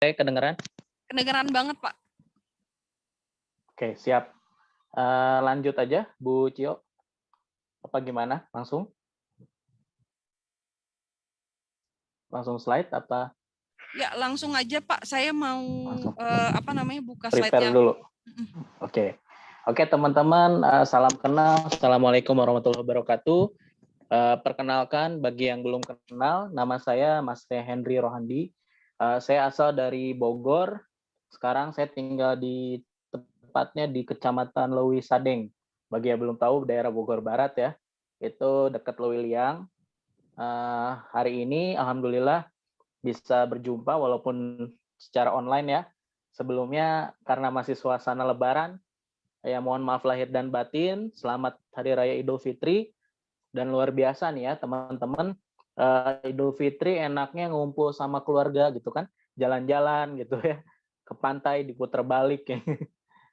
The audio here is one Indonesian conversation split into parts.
Saya kedengeran? Kedengeran banget, Pak. Oke, siap. Lanjut aja, Bu Cio. Apa gimana? Langsung? Langsung slide apa Ya, langsung aja, Pak. Saya mau langsung buka prepare slide-nya. dulu? Oke. Oke, teman-teman, salam kenal. Assalamualaikum warahmatullahi wabarakatuh. Perkenalkan, bagi yang belum kenal, nama saya Mas Henry Rohandi. Saya asal dari Bogor. Sekarang saya tinggal tepatnya di Kecamatan Lewi Sadeng. Bagi yang belum tahu, daerah Bogor Barat ya. Itu dekat Lewi Liang. Hari ini alhamdulillah bisa berjumpa walaupun secara online ya. Sebelumnya karena masih suasana Lebaran, ya mohon maaf lahir dan batin. Selamat Hari Raya Idul Fitri. Dan luar biasa nih ya teman-teman, Idul Fitri enaknya ngumpul sama keluarga gitu kan, jalan-jalan gitu ya, ke pantai diputar balik ya,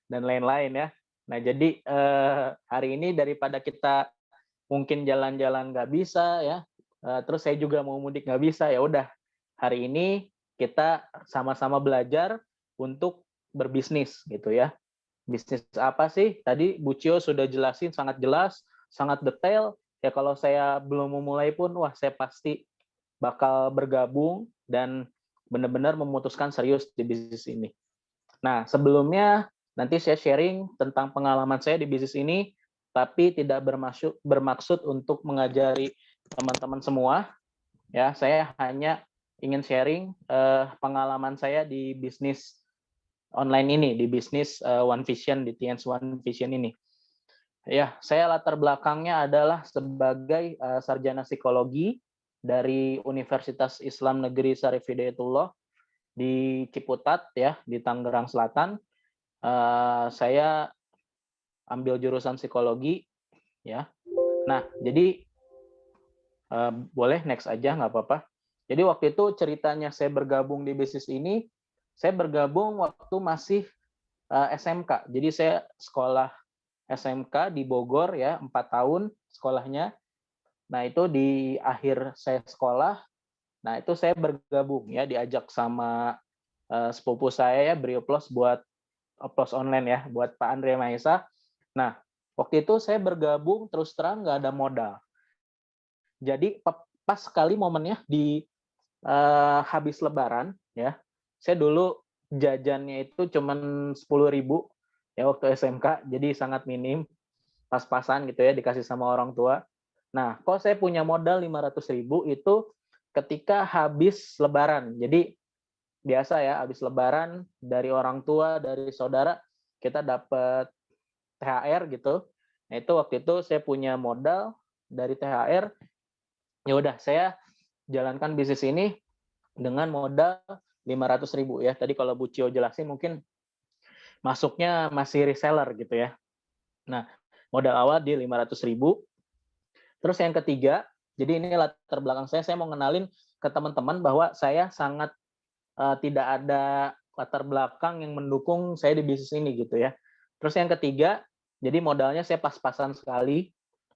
dan lain-lain ya. Nah jadi hari ini daripada kita mungkin jalan-jalan nggak bisa ya, terus saya juga mau mudik nggak bisa, ya udah hari ini kita sama-sama belajar untuk berbisnis gitu ya. Bisnis apa sih? Tadi Bu Cio sudah jelasin sangat jelas, sangat detail. Ya kalau saya belum memulai pun, wah saya pasti bakal bergabung dan benar-benar memutuskan serius di bisnis ini. Nah, sebelumnya nanti saya sharing tentang pengalaman saya di bisnis ini, tapi tidak bermaksud untuk mengajari teman-teman semua. Ya, saya hanya ingin sharing pengalaman saya di bisnis online ini, di bisnis One Vision, di TNS One Vision ini. Ya, saya latar belakangnya adalah sebagai sarjana psikologi dari Universitas Islam Negeri Syarif Hidayatullah di Ciputat ya, di Tangerang Selatan. Saya ambil jurusan psikologi ya. Nah, jadi boleh next aja nggak apa-apa. Jadi waktu itu ceritanya saya bergabung di bisnis ini, saya bergabung waktu masih SMK. Jadi saya sekolah SMK di Bogor ya, 4 tahun sekolahnya. Nah, itu di akhir saya sekolah, nah itu saya bergabung ya, diajak sama sepupu saya ya, Brio Plus buat Plus online ya, buat Pak Andre Maesa. Nah, waktu itu saya bergabung terus terang nggak ada modal. Jadi pas sekali momennya di habis Lebaran ya, saya dulu jajannya itu cuman 10.000 ya waktu SMK, jadi sangat minim, pas-pasan gitu ya dikasih sama orang tua. Nah, kok saya punya modal 500.000 itu ketika habis Lebaran. Jadi biasa ya, habis Lebaran dari orang tua, dari saudara kita dapat THR gitu. Nah, itu waktu itu saya punya modal dari THR. Ya udah, saya jalankan bisnis ini dengan modal 500.000 ya. Tadi kalau Bu Cio jelasin mungkin masuknya masih reseller gitu ya. Nah, modal awal di 500.000. Terus yang ketiga, jadi ini latar belakang saya mau kenalin ke teman-teman bahwa saya sangat tidak ada latar belakang yang mendukung saya di bisnis ini gitu ya. Terus yang ketiga, jadi modalnya saya pas-pasan sekali.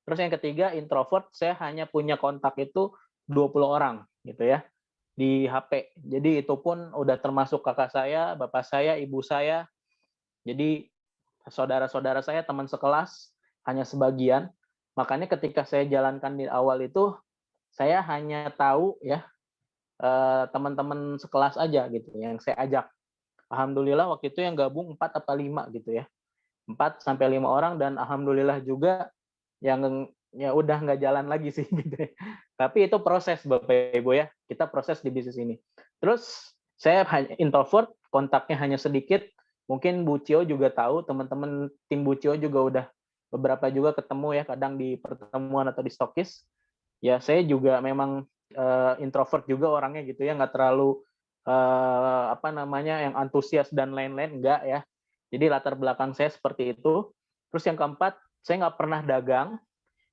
Terus yang ketiga, introvert, saya hanya punya kontak itu 20 orang gitu ya di HP. Jadi itu pun udah termasuk kakak saya, bapak saya, ibu saya. Jadi saudara-saudara saya, teman sekelas, hanya sebagian. Makanya ketika saya jalankan di awal itu, saya hanya tahu ya teman-teman sekelas aja gitu yang saya ajak. Alhamdulillah waktu itu yang gabung 4 atau 5 gitu ya. 4 sampai 5 orang, dan alhamdulillah juga yang ya udah nggak jalan lagi sih gitu ya. Tapi itu proses Bapak Ibu ya. Kita proses di bisnis ini. Terus saya hanya introvert, kontaknya hanya sedikit. Mungkin Bu Cio juga tahu, teman-teman tim Bu Cio juga udah beberapa juga ketemu ya, kadang di pertemuan atau di stokis. Ya saya juga memang introvert juga orangnya gitu ya, nggak terlalu yang antusias dan lain-lain, enggak ya. Jadi latar belakang saya seperti itu. Terus yang keempat, saya nggak pernah dagang,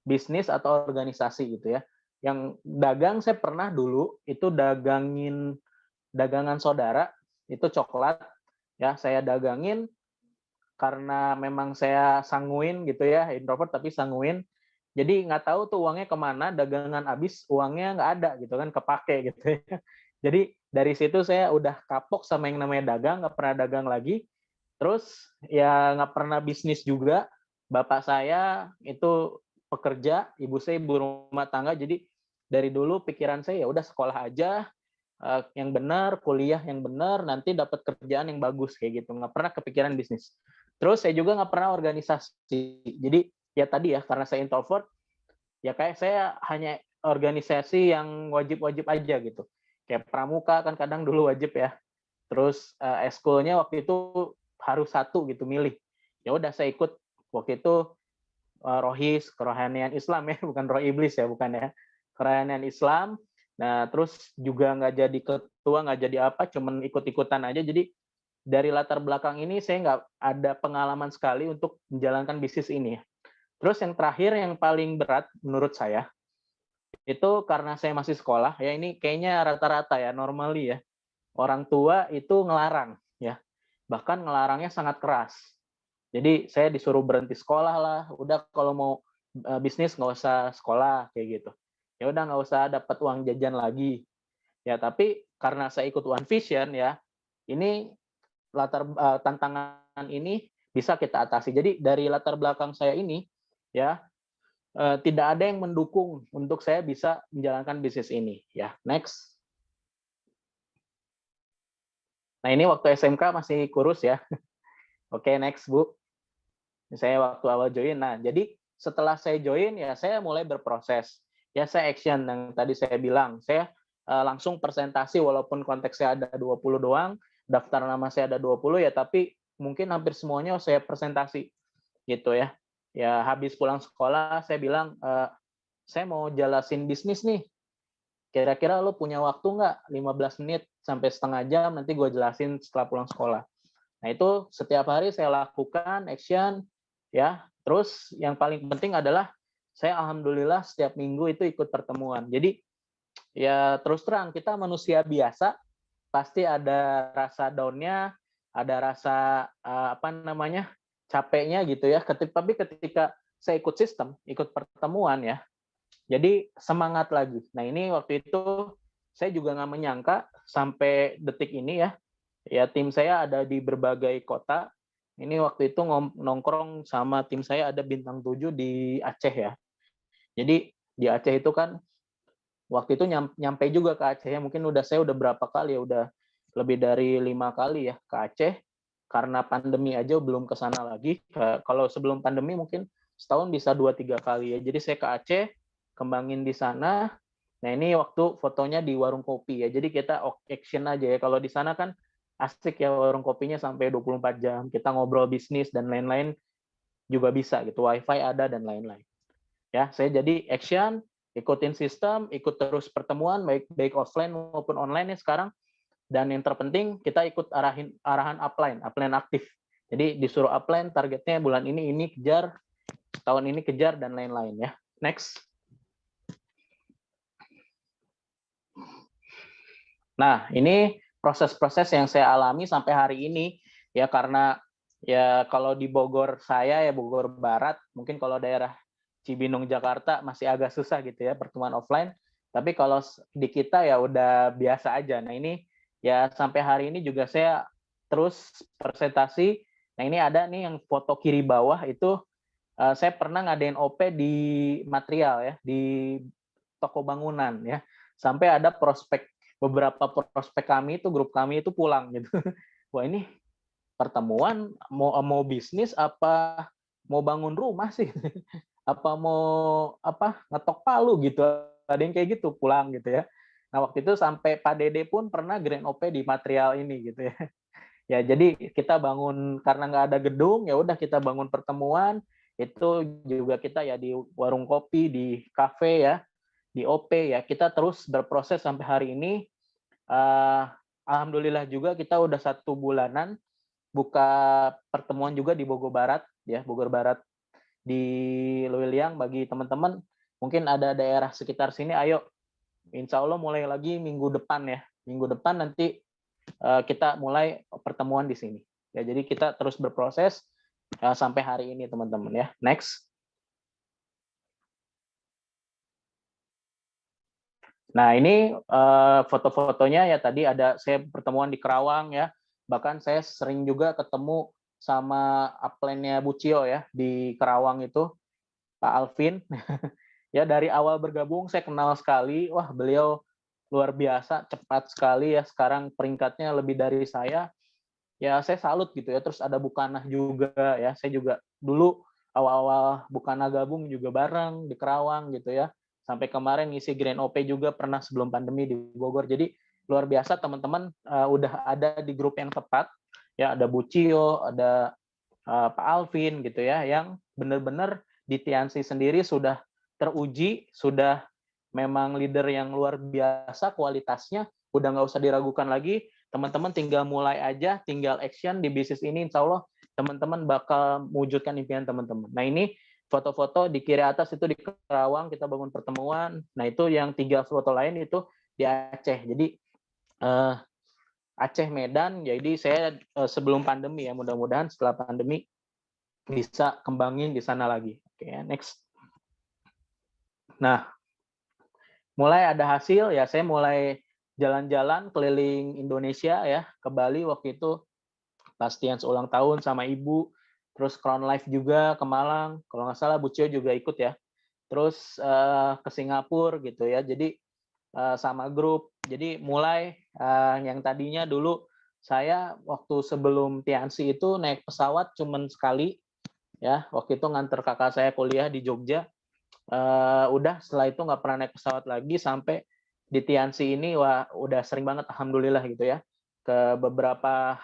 bisnis atau organisasi gitu ya. Yang dagang saya pernah dulu, itu dagangan saudara, itu coklat ya, saya dagangin karena memang saya sanguin gitu ya, introvert tapi sanguin. Jadi nggak tahu tuh uangnya kemana, dagangan habis, uangnya nggak ada gitu kan, kepake gitu ya. Jadi dari situ saya udah kapok sama yang namanya dagang, nggak pernah dagang lagi. Terus ya nggak pernah bisnis juga. Bapak saya itu pekerja, ibu saya ibu rumah tangga. Jadi dari dulu pikiran saya ya udah sekolah aja yang benar, kuliah yang benar, nanti dapat kerjaan yang bagus kayak gitu. Nggak pernah kepikiran bisnis. Terus saya juga nggak pernah organisasi. Jadi ya tadi ya karena saya introvert, ya kayak saya hanya organisasi yang wajib-wajib aja gitu. Kayak pramuka kan kadang dulu wajib ya. Terus eskulnya waktu itu harus satu gitu milih. Ya udah saya ikut waktu itu Rohis, kerohanian Islam ya, bukan roh iblis ya, bukan ya. Kerohanian Islam. Nah, terus juga nggak jadi ketua, nggak jadi apa, cuman ikut-ikutan aja. Jadi dari latar belakang ini saya nggak ada pengalaman sekali untuk menjalankan bisnis ini. Terus yang terakhir yang paling berat menurut saya itu karena saya masih sekolah ya, ini kayaknya rata-rata ya normally ya, orang tua itu ngelarang ya, bahkan ngelarangnya sangat keras. Jadi saya disuruh berhenti sekolah lah, udah kalau mau bisnis nggak usah sekolah kayak gitu. Ya udah nggak usah dapat uang jajan lagi. Ya tapi karena saya ikut One Vision ya, ini tantangan ini bisa kita atasi. Jadi dari latar belakang saya ini ya tidak ada yang mendukung untuk saya bisa menjalankan bisnis ini. Ya, next. Nah ini waktu SMK masih kurus ya. Oke, next Bu. Saya waktu awal join. Nah jadi setelah saya join ya saya mulai berproses. Ya saya action yang tadi saya bilang. Saya langsung presentasi walaupun konteksnya ada 20 doang, daftar nama saya ada 20 ya, tapi mungkin hampir semuanya saya presentasi gitu ya. Ya habis pulang sekolah saya bilang saya mau jelasin bisnis nih. Kira-kira lo punya waktu nggak 15 menit sampai setengah jam, nanti gue jelasin setelah pulang sekolah. Nah itu setiap hari saya lakukan action ya. Terus yang paling penting adalah saya alhamdulillah setiap minggu itu ikut pertemuan. Jadi ya terus terang kita manusia biasa, pasti ada rasa down-nya, ada rasa apa namanya capeknya gitu ya. Tapi ketika saya ikut sistem, ikut pertemuan ya, jadi semangat lagi. Nah ini waktu itu saya juga nggak menyangka sampai detik ini ya tim saya ada di berbagai kota. Ini waktu itu nongkrong sama tim saya ada bintang 7 di Aceh ya. Jadi di Aceh itu kan waktu itu nyampe juga ke Aceh ya. Mungkin saya udah berapa kali ya, udah lebih dari 5 kali ya ke Aceh. Karena pandemi aja belum ke sana lagi. Kalau sebelum pandemi mungkin setahun bisa 2-3 kali ya. Jadi saya ke Aceh, kembangin di sana. Nah ini waktu fotonya di warung kopi ya. Jadi kita action aja ya. Kalau di sana kan asik ya warung kopinya sampai 24 jam. Kita ngobrol bisnis dan lain-lain juga bisa gitu. Wifi ada dan lain-lain. Ya, saya jadi action, ikutin sistem, ikut terus pertemuan baik offline maupun online ya sekarang. Dan yang terpenting kita ikut arahan upline aktif. Jadi disuruh upline targetnya bulan ini kejar, tahun ini kejar dan lain-lain ya. Next. Nah, ini proses-proses yang saya alami sampai hari ini ya, karena ya kalau di Bogor saya ya Bogor Barat, mungkin kalau daerah Cibinong Jakarta masih agak susah gitu ya pertemuan offline. Tapi kalau di kita ya udah biasa aja. Nah, ini ya sampai hari ini juga saya terus presentasi. Nah, ini ada nih yang foto kiri bawah itu saya pernah ngadain OP di material ya, di toko bangunan ya. Sampai ada beberapa prospek kami itu, grup kami itu pulang gitu. Wah, ini pertemuan mau bisnis apa mau bangun rumah sih? Apa mau ngetok palu gitu. Ada yang kayak gitu pulang gitu ya. Nah, waktu itu sampai Pak Dede pun pernah grand OP di material ini gitu ya. Ya, jadi kita bangun karena nggak ada gedung, ya udah kita bangun pertemuan. Itu juga kita ya di warung kopi, di kafe ya, di OP ya. Kita terus berproses sampai hari ini. Alhamdulillah juga kita udah 1 bulanan buka pertemuan juga di Bogor Barat ya, Bogor Barat di Luiliang. Bagi teman-teman mungkin ada daerah sekitar sini, ayo insya Allah mulai lagi minggu depan ya, minggu depan nanti kita mulai pertemuan di sini ya. Jadi kita terus berproses sampai hari ini teman-teman ya. Next. Nah, ini foto-fotonya ya, tadi ada saya pertemuan di Kerawang ya. Bahkan saya sering juga ketemu sama upline-nya Bu Cio ya di Kerawang itu, Pak Alvin. Ya dari awal bergabung saya kenal sekali. Wah, beliau luar biasa, cepat sekali ya. Sekarang peringkatnya lebih dari saya. Ya saya salut gitu ya. Terus ada Bukanah juga ya. Saya juga dulu awal-awal Bukanah gabung juga bareng di Kerawang gitu ya. Sampai kemarin ngisi Grand OP juga pernah sebelum pandemi di Bogor. Jadi luar biasa teman-teman, udah ada di grup yang tepat. Ya ada Bu Cio, ada Pak Alvin gitu ya, yang benar-benar di Tiansi sendiri sudah teruji, sudah memang leader yang luar biasa kualitasnya, udah nggak usah diragukan lagi, teman-teman tinggal mulai aja, tinggal action di bisnis ini, insya Allah teman-teman bakal mewujudkan impian teman-teman. Nah ini foto-foto di kiri atas itu di Kerawang, kita bangun pertemuan, nah itu yang 3 foto lain itu di Aceh. Jadi Aceh, Medan, jadi saya sebelum pandemi ya, mudah-mudahan setelah pandemi bisa kembangin di sana lagi. Oke, next. Nah, mulai ada hasil ya, saya mulai jalan-jalan keliling Indonesia ya, ke Bali waktu itu pas Tians ulang tahun sama ibu, terus Crown Life juga ke Malang, kalau nggak salah Bu Cio juga ikut ya, terus ke Singapura gitu ya, jadi sama grup, jadi mulai yang tadinya dulu saya waktu sebelum Tiansi itu naik pesawat cuman sekali ya, waktu itu nganter kakak saya kuliah di Jogja. Udah setelah itu nggak pernah naik pesawat lagi sampai di Tiansi ini, wah udah sering banget alhamdulillah gitu ya, ke beberapa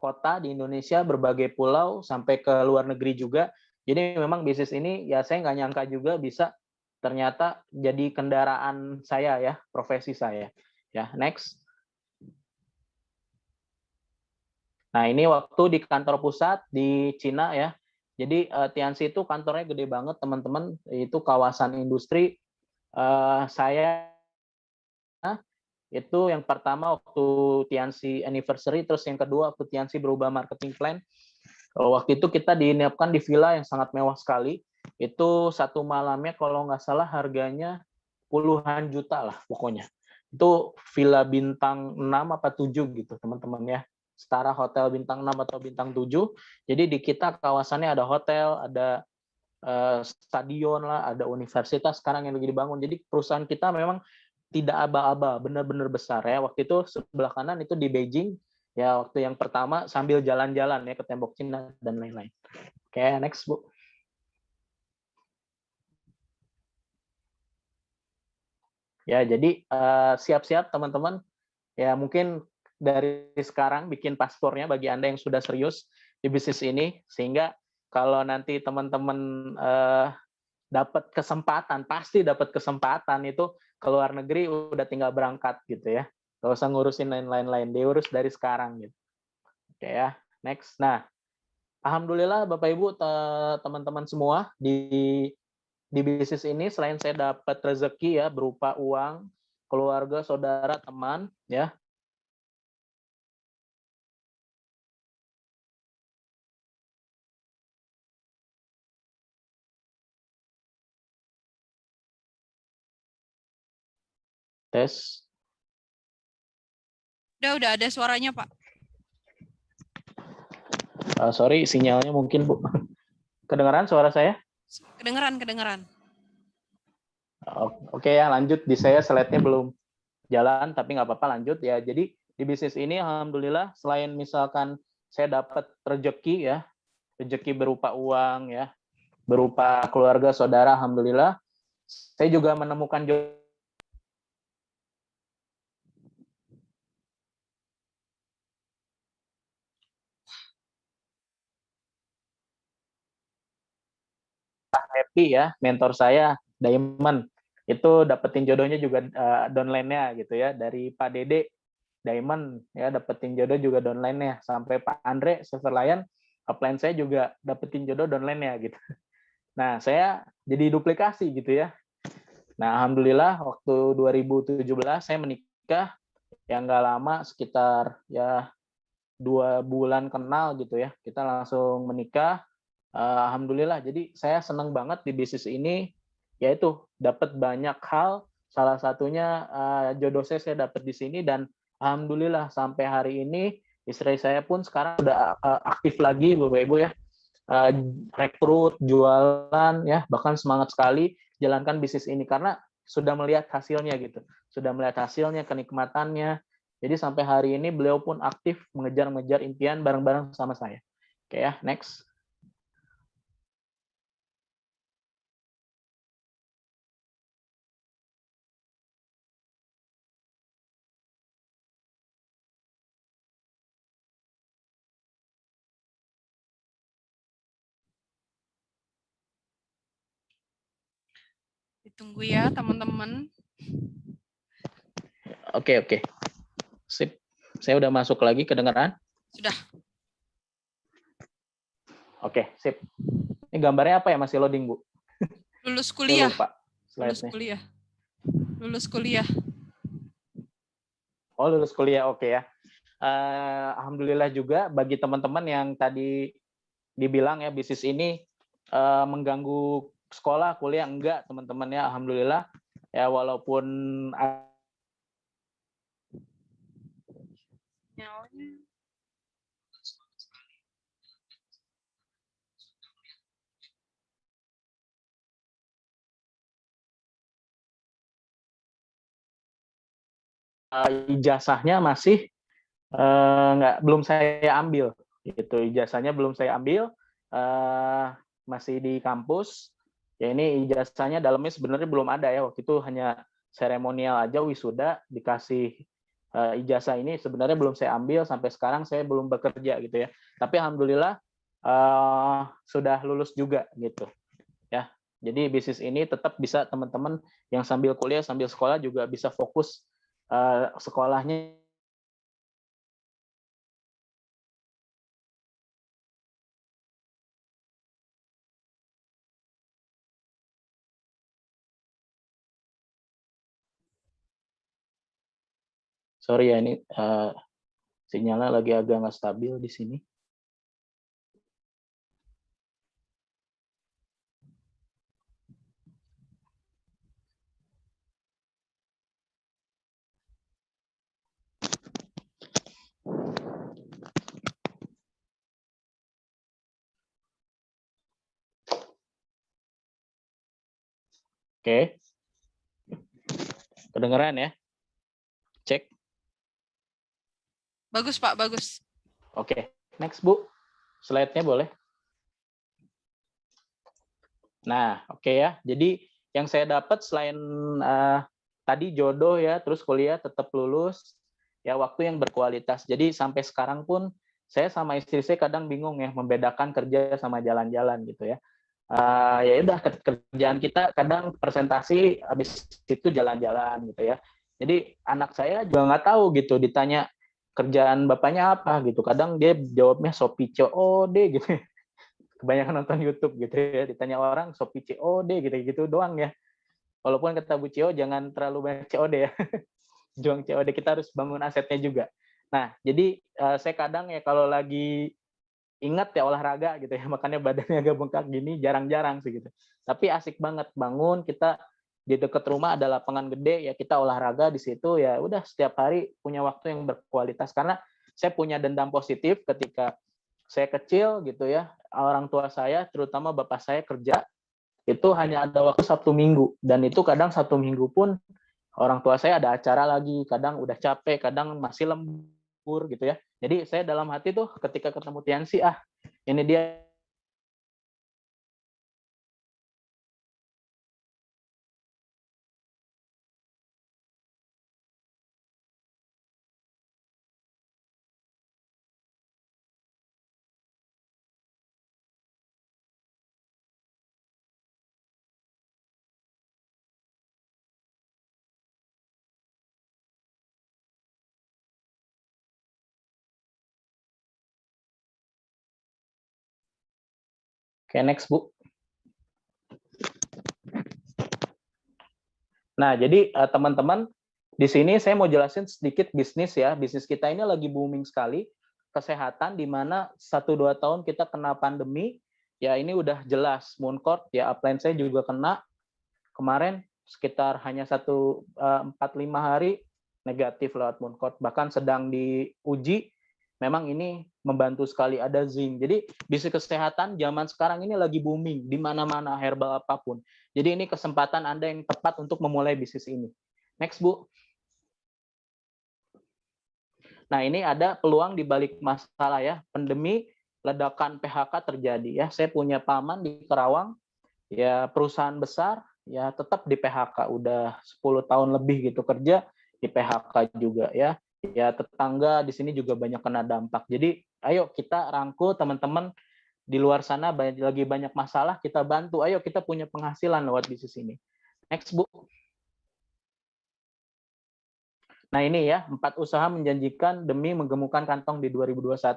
kota di Indonesia, berbagai pulau, sampai ke luar negeri juga. Jadi memang bisnis ini ya saya nggak nyangka juga bisa ternyata jadi kendaraan saya ya, profesi saya. Ya, next. Nah, ini waktu di kantor pusat di Cina ya. Jadi Tiansi itu kantornya gede banget teman-teman, itu kawasan industri. Saya itu yang pertama waktu Tiansi anniversary, terus yang kedua waktu Tiansi berubah marketing plan. Waktu itu kita diinapkan di villa yang sangat mewah sekali. Itu satu malamnya kalau nggak salah harganya puluhan juta lah pokoknya. Itu villa bintang 6 apa 7 gitu teman-teman ya. Setara hotel bintang 6 atau bintang 7. Jadi di kita kawasannya ada hotel, ada stadion lah, ada universitas sekarang yang lagi dibangun. Jadi perusahaan kita memang tidak aba-aba, benar-benar besar ya. Waktu itu sebelah kanan itu di Beijing, ya waktu yang pertama sambil jalan-jalan ya ke tembok Cina dan lain-lain. Oke, next Bu. Ya, jadi siap-siap teman-teman. Ya mungkin dari sekarang bikin paspornya bagi Anda yang sudah serius di bisnis ini, sehingga kalau nanti teman-teman dapat kesempatan, pasti dapat kesempatan itu ke luar negeri, udah tinggal berangkat gitu ya. Gak usah ngurusin lain-lain, diurus dari sekarang gitu. Oke ya, next. Nah, alhamdulillah Bapak Ibu, teman-teman semua di bisnis ini selain saya dapat rezeki ya berupa uang, keluarga, saudara, teman ya. Tes. Udah ada suaranya, Pak. Sorry, sinyalnya mungkin Bu. Kedengaran suara saya? Kedengeran. Oke ya, lanjut. Di saya slide-nya belum jalan, tapi nggak apa-apa, lanjut ya. Jadi di bisnis ini alhamdulillah selain misalkan saya dapat rezeki ya, rezeki berupa uang ya, berupa keluarga, saudara, alhamdulillah. Saya juga menemukan happy ya, mentor saya Diamond itu dapetin jodohnya juga downline-nya gitu ya, dari Pak Dede Diamond ya, dapetin jodoh juga downline-nya, sampai Pak Andre Silverlion upline saya juga dapetin jodoh downline-nya gitu. Nah, saya jadi duplikasi gitu ya. Nah, alhamdulillah waktu 2017 saya menikah, yang nggak lama, sekitar ya 2 bulan kenal gitu ya, kita langsung menikah. Alhamdulillah, jadi saya senang banget di bisnis ini, yaitu dapat banyak hal salah satunya jodoh saya dapat di sini, dan alhamdulillah sampai hari ini istri saya pun sekarang udah aktif lagi Bapak Ibu ya, rekrut, jualan ya, bahkan semangat sekali jalankan bisnis ini karena sudah melihat hasilnya gitu, sudah melihat hasilnya, kenikmatannya. Jadi sampai hari ini beliau pun aktif mengejar-ngejar impian bareng-bareng sama saya. Oke ya, next. Ditunggu ya teman-teman. Oke. Sip. Saya udah masuk lagi, kedengeran? Sudah. Oke, sip. Ini gambarnya apa ya, masih loading, Bu? Lulus Saya kuliah. lupa Lulus slide-nya. kuliah. Lulus kuliah. Oh, lulus kuliah, oke ya. Alhamdulillah juga bagi teman-teman yang tadi dibilang ya bisnis ini mengganggu sekolah, kuliah, enggak teman-teman ya, alhamdulillah. Ya walaupun ijazahnya masih belum saya ambil gitu, ijazahnya belum saya ambil, masih di kampus ya. Ini ijazahnya dalamnya sebenarnya belum ada ya, waktu itu hanya seremonial aja, wisuda dikasih ijazah. Ini sebenarnya belum saya ambil, sampai sekarang saya belum bekerja gitu ya, tapi alhamdulillah sudah lulus juga gitu ya. Jadi bisnis ini tetap bisa teman-teman yang sambil kuliah sambil sekolah juga bisa fokus sekolahnya. Sorry ya, ini sinyalnya lagi agak nggak stabil di sini. Oke, kedengeran ya? Cek. Bagus Pak, bagus. Oke, next Bu, slide-nya boleh. Nah, oke ya. Jadi yang saya dapat selain tadi jodoh ya, terus kuliah tetap lulus, ya waktu yang berkualitas. Jadi sampai sekarang pun saya sama istri saya kadang bingung ya membedakan kerja sama jalan-jalan gitu ya. Ya udah, kerjaan kita kadang presentasi, habis itu jalan-jalan gitu ya. Jadi anak saya juga nggak tahu gitu, ditanya kerjaan bapaknya apa gitu, kadang dia jawabnya Shopee COD gitu. Kebanyakan nonton YouTube gitu ya, ditanya orang Shopee COD gitu doang ya. Walaupun kata Bu Cio jangan terlalu banyak COD ya. Juang COD, kita harus bangun asetnya juga. Nah, jadi saya kadang ya kalau lagi ingat ya olahraga gitu ya, makanya badannya agak bengkak gini, jarang-jarang sih gitu. Tapi asik banget bangun, kita di dekat rumah ada lapangan gede ya, kita olahraga di situ ya, udah setiap hari punya waktu yang berkualitas. Karena saya punya dendam positif ketika saya kecil gitu ya, orang tua saya terutama bapak saya kerja itu hanya ada waktu Sabtu Minggu, dan itu kadang Sabtu Minggu pun orang tua saya ada acara lagi, kadang udah capek, kadang masih lembur gitu ya. Jadi saya dalam hati tuh ketika ketemu Tiansi, ini dia. Oke, next Bu. Nah, jadi teman-teman, di sini saya mau jelasin sedikit bisnis ya. Bisnis kita ini lagi booming sekali. Kesehatan, di mana 1-2 tahun kita kena pandemi, ya ini udah jelas. Mooncourt, ya upline saya juga kena. Kemarin sekitar hanya 4-5 hari negatif lewat Mooncode, bahkan sedang diuji. Memang ini membantu sekali, ada zinc. Jadi bisnis kesehatan zaman sekarang ini lagi booming di mana-mana, herbal apapun. Jadi ini kesempatan Anda yang tepat untuk memulai bisnis ini. Next, Bu. Nah, ini ada peluang di balik masalah ya. Pandemi, ledakan PHK terjadi ya. Saya punya paman di Kerawang, ya perusahaan besar, ya tetap di PHK. Udah 10 tahun lebih gitu kerja, di PHK juga ya. Ya tetangga di sini juga banyak kena dampak. Jadi ayo kita rangkul teman-teman di luar sana lagi banyak masalah, kita bantu. Ayo kita punya penghasilan lewat bisnis ini. Next, Bu. Nah ini ya, 4 usaha menjanjikan demi menggemukkan kantong di 2021.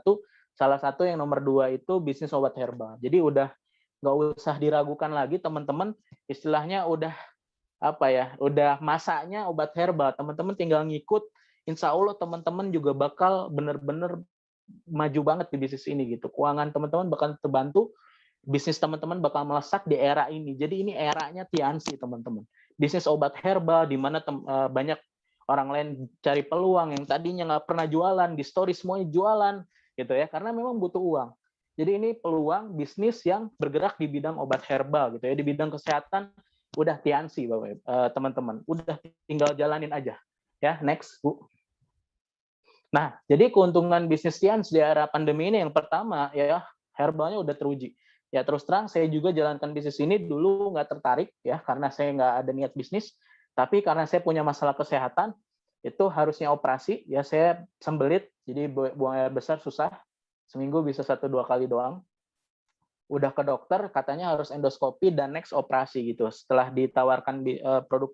Salah satu yang nomor 2 itu bisnis obat herbal. Jadi udah nggak usah diragukan lagi teman-teman, istilahnya udah udah masanya obat herbal. Teman-teman tinggal ngikut, insya Allah teman-teman juga bakal benar-benar maju banget di bisnis ini gitu. Keuangan teman-teman bakal terbantu, bisnis teman-teman bakal melesat di era ini. Jadi ini eranya Tiansi teman-teman. Bisnis obat herbal di mana banyak orang lain cari peluang yang tadinya nggak pernah jualan, di story semuanya jualan gitu ya, karena memang butuh uang. Jadi ini peluang bisnis yang bergerak di bidang obat herbal gitu ya, di bidang kesehatan udah Tiansi Bapak teman-teman, udah tinggal jalanin aja. Ya, next, Bu. Nah, jadi keuntungan bisnis Tians di era pandemi ini yang pertama ya herbalnya udah teruji. Ya terus terang saya juga jalankan bisnis ini dulu nggak tertarik ya karena saya nggak ada niat bisnis, tapi karena saya punya masalah kesehatan itu harusnya operasi ya saya sembelit jadi buang air besar susah, seminggu bisa 1-2 kali doang. Udah ke dokter katanya harus endoskopi dan next operasi gitu. Setelah ditawarkan produk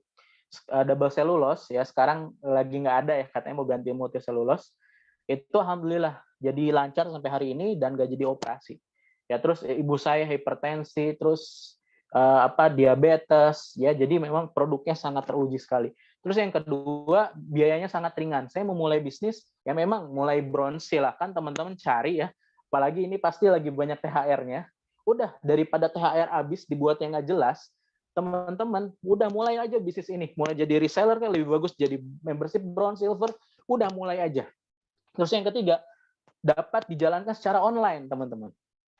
double cellulose ya sekarang lagi nggak ada ya katanya mau ganti multiselulose, itu alhamdulillah jadi lancar sampai hari ini dan nggak jadi operasi ya. Terus ibu saya hipertensi, terus diabetes ya, jadi memang produknya sangat teruji sekali. Terus yang kedua biayanya sangat ringan. Saya memulai bisnis ya memang mulai bronze, silahkan teman-teman cari ya, apalagi ini pasti lagi banyak THR-nya. Udah daripada THR habis dibuat yang nggak jelas, teman-teman udah mulai aja bisnis ini, mulai jadi reseller kan lebih bagus, jadi membership bronze silver, udah mulai aja. Terus yang ketiga dapat dijalankan secara online teman-teman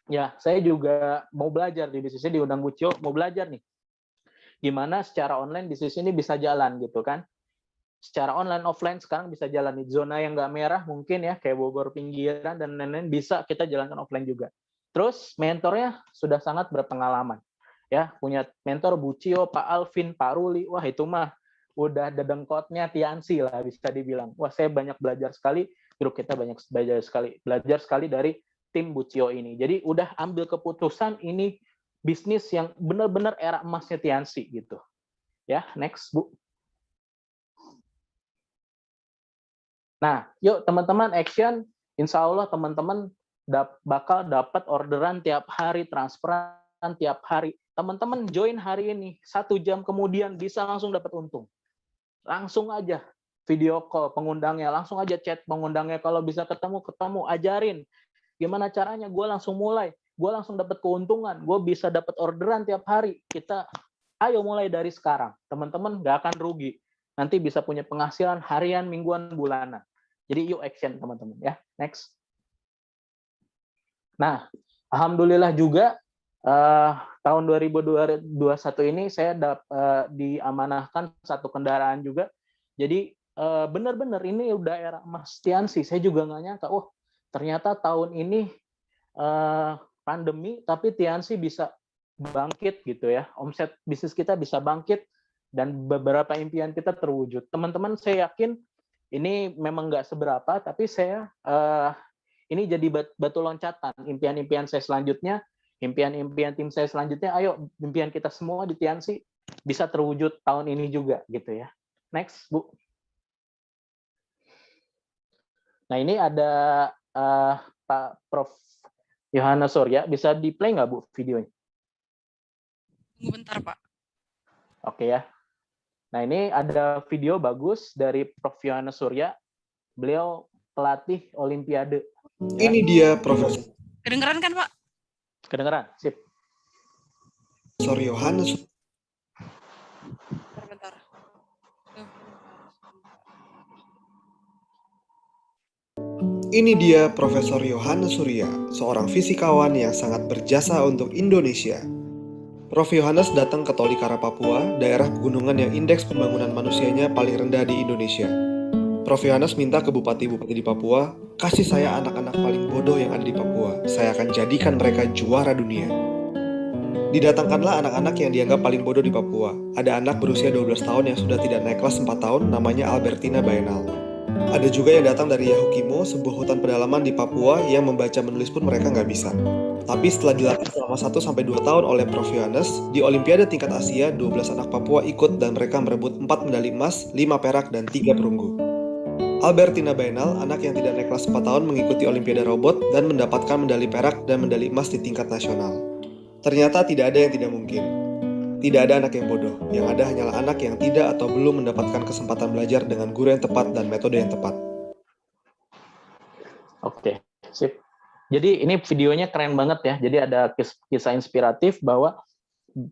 ya. Saya juga mau belajar di bisnisnya, diundang Bu Cio, mau belajar nih gimana secara online bisnis ini bisa jalan gitu kan, secara online offline sekarang bisa jalan di zona yang nggak merah mungkin ya kayak Bogor pinggiran dan lain-lain, bisa kita jalankan offline juga. Terus mentornya sudah sangat berpengalaman ya, punya mentor Bu Cio, Pak Alvin, Pak Ruli, wah itu mah udah dedengkotnya Tiansi lah bisa dibilang. Wah saya banyak belajar sekali, grup kita banyak belajar sekali dari tim Bu Cio ini. Jadi udah ambil keputusan ini bisnis yang benar-benar era emasnya Tiansi gitu. Ya, next Bu. Nah, yuk teman-teman action, insya Allah teman-teman bakal dapat orderan tiap hari, transferan tiap hari. Teman-teman join hari ini, 1 jam kemudian bisa langsung dapat untung. Langsung aja video call pengundangnya, langsung aja chat pengundangnya, kalau bisa ketemu, ajarin. Gimana caranya, gue langsung mulai, gue langsung dapat keuntungan, gue bisa dapat orderan tiap hari. Kita ayo mulai dari sekarang, teman-teman nggak akan rugi. Nanti bisa punya penghasilan harian, mingguan, bulanan. Jadi yuk action teman-teman ya. Next. Nah, alhamdulillah juga tahun 2021 ini saya diamanahkan 1 kendaraan juga. Jadi benar-benar ini udah era emas Tiansi. Saya juga nggak nyangka, ternyata tahun ini pandemi tapi Tiansi bisa bangkit gitu ya. Omset bisnis kita bisa bangkit dan beberapa impian kita terwujud. Teman-teman saya yakin ini memang nggak seberapa, tapi saya ini jadi batu loncatan impian-impian saya selanjutnya, impian-impian tim saya selanjutnya. Ayo impian kita semua di Tiansi bisa terwujud tahun ini juga gitu ya. Next Bu. Nah ini ada Pak Prof. Yohana Surya, bisa di play nggak Bu videonya? Tunggu bentar Pak. Oke ya. Nah ini ada video bagus dari Prof. Yohana Surya. Beliau pelatih Olimpiade. Ini dia Profesor Kedengeran kan Pak? Kedengeran, sip. Yohanes. Ini dia Profesor Yohanes Surya, seorang fisikawan yang sangat berjasa untuk Indonesia. Prof. Yohanes datang ke Tolikara, Papua, daerah pegunungan yang indeks pembangunan manusianya paling rendah di Indonesia. Prof. Yohanes minta ke bupati-bupati di Papua, kasih saya anak-anak paling bodoh yang ada di Papua. Saya akan jadikan mereka juara dunia. Didatangkanlah anak-anak yang dianggap paling bodoh di Papua. Ada anak berusia 12 tahun yang sudah tidak naik kelas 4 tahun, namanya Albertina Baenal. Ada juga yang datang dari Yahukimo, sebuah hutan pedalaman di Papua yang membaca menulis pun mereka nggak bisa. Tapi setelah dilatih selama 1-2 tahun oleh Prof. Yohanes, di Olimpiade tingkat Asia, 12 anak Papua ikut dan mereka merebut 4 medali emas, 5 perak, dan 3 perunggu. Albertina Baenal, anak yang tidak naik kelas 4 tahun, mengikuti Olimpiade robot dan mendapatkan medali perak dan medali emas di tingkat nasional. Ternyata tidak ada yang tidak mungkin. Tidak ada anak yang bodoh, yang ada hanyalah anak yang tidak atau belum mendapatkan kesempatan belajar dengan guru yang tepat dan metode yang tepat. Oke, sip. Jadi ini videonya keren banget ya. Jadi ada kisah inspiratif bahwa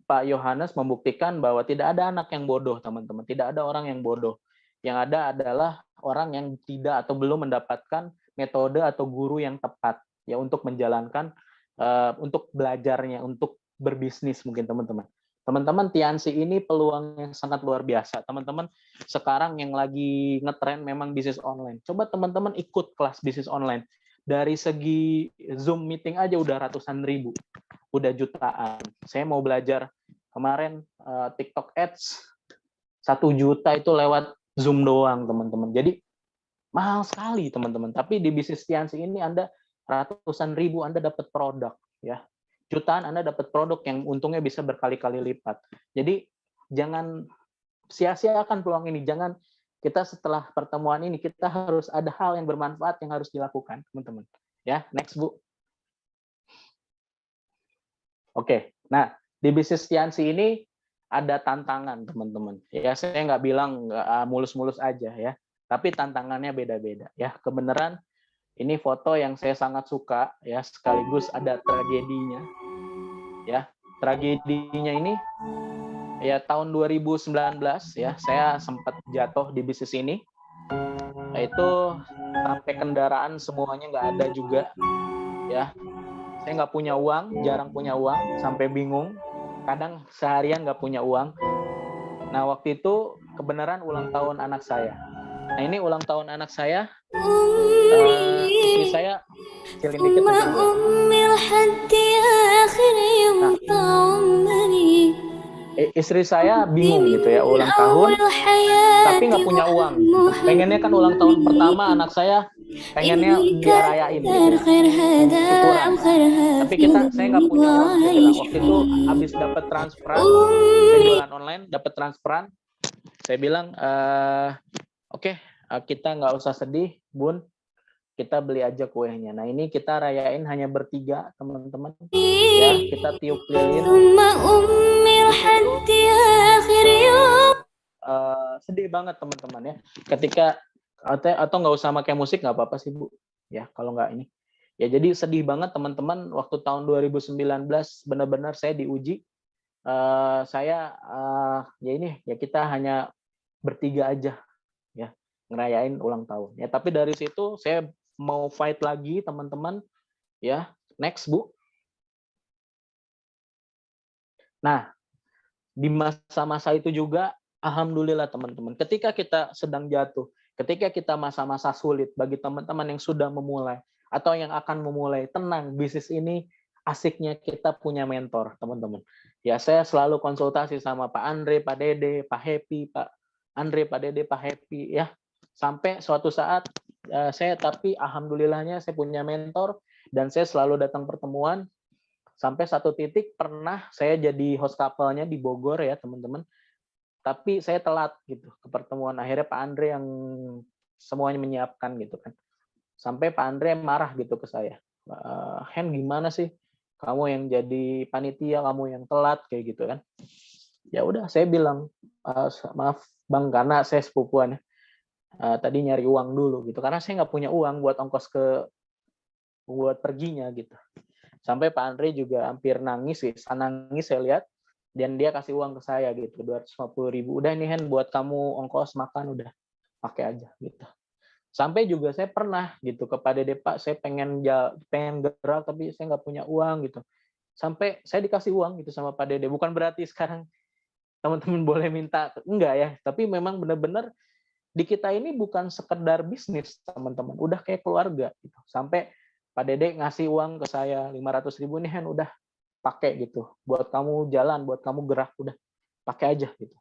Pak Yohanes membuktikan bahwa tidak ada anak yang bodoh, teman-teman. Tidak ada orang yang bodoh. Yang ada adalah orang yang tidak atau belum mendapatkan metode atau guru yang tepat ya untuk menjalankan, untuk belajarnya, untuk berbisnis mungkin teman-teman. Teman-teman, Tiansi ini peluangnya sangat luar biasa. Teman-teman, sekarang yang lagi ngetren memang bisnis online. Coba teman-teman ikut kelas bisnis online. Dari segi Zoom meeting aja udah ratusan ribu, udah jutaan. Saya mau belajar kemarin TikTok Ads 1 juta itu lewat Zoom doang, teman-teman. Jadi mahal sekali, teman-teman. Tapi di bisnis Tiansi ini Anda ratusan ribu Anda dapat produk, ya. Jutaan Anda dapat produk yang untungnya bisa berkali-kali lipat. Jadi jangan sia-siakan peluang ini. Jangan kita setelah pertemuan ini kita harus ada hal yang bermanfaat yang harus dilakukan, teman-teman. Ya, next Bu. Oke, nah di bisnis Tiansi ini ada tantangan, teman-teman. Ya, saya nggak bilang mulus-mulus aja ya, tapi tantangannya beda-beda. Ya, kebenaran ini foto yang saya sangat suka ya, sekaligus ada tragedinya. Ya, tragedinya ini ya tahun 2019 ya, saya sempat jatuh di bisnis ini. Itu sampai kendaraan semuanya nggak ada juga ya. Saya nggak punya uang, jarang punya uang, sampai bingung. Kadang seharian nggak punya uang. Nah, waktu itu kebenaran ulang tahun anak saya. Nah, ini ulang tahun anak saya. Istri saya kecilin dikit dulu. Istri saya bingung gitu ya, ulang tahun tapi nggak punya uang. Pengennya kan ulang tahun pertama anak saya pengennya dirayain gitu, syukuran. Tapi saya nggak punya uang. Saya bilang waktu itu habis dapat transferan, saya jualan online, dapat transferan. Saya bilang oke, kita nggak usah sedih, Bun. Kita beli aja kuenya. Nah, ini kita rayain hanya bertiga, teman-teman. Ya, kita tiup lilin. Sedih banget, teman-teman ya. Ketika atau nggak usah pakai musik nggak apa-apa sih, Bu. Ya, kalau nggak ini. Ya, jadi sedih banget, teman-teman. Waktu tahun 2019 benar-benar saya diuji. Saya ya ini ya kita hanya bertiga aja ya ngerayain ulang tahun. Ya, tapi dari situ saya mau fight lagi, teman-teman. Ya, next Bu. Nah, di masa-masa itu juga, alhamdulillah teman-teman, ketika kita sedang jatuh, ketika kita masa-masa sulit, bagi teman-teman yang sudah memulai atau yang akan memulai, tenang, bisnis ini asiknya kita punya mentor, teman-teman. Ya, saya selalu konsultasi sama Pak Andre, Pak Dede, Pak Happy, Pak Andre, Pak Dede, Pak Happy, ya. Sampai suatu saat tapi alhamdulillahnya saya punya mentor dan saya selalu datang pertemuan. Sampai satu titik pernah saya jadi host couple-nya di Bogor ya, teman-teman. Tapi saya telat gitu ke pertemuan. Akhirnya Pak Andre yang semuanya menyiapkan gitu kan. Sampai Pak Andre marah gitu ke saya. Hen, gimana sih? Kamu yang jadi panitia, kamu yang telat kayak gitu kan. Ya udah, saya bilang maaf Bang, karena saya sepupuan ya. Tadi nyari uang dulu gitu, karena saya nggak punya uang buat ongkos buat perginya gitu. Sampai Pak Andre juga hampir nangis sih, nangis saya lihat, dan dia kasih uang ke saya gitu, 250.000. Udah nih Hen, buat kamu ongkos makan, udah pakai aja gitu. Sampai juga saya pernah gitu ke Pak Dede, Pak saya pengen gerak tapi saya nggak punya uang gitu. Sampai saya dikasih uang gitu sama Pak Dede. Bukan berarti sekarang teman-teman boleh minta, enggak ya. Tapi memang benar-benar di kita ini bukan sekedar bisnis teman-teman, udah kayak keluarga gitu. Sampai Pak Dede ngasih uang ke saya 500.000 nih, Hen, udah pakai gitu. Buat kamu jalan, buat kamu gerak, udah pakai aja gitu.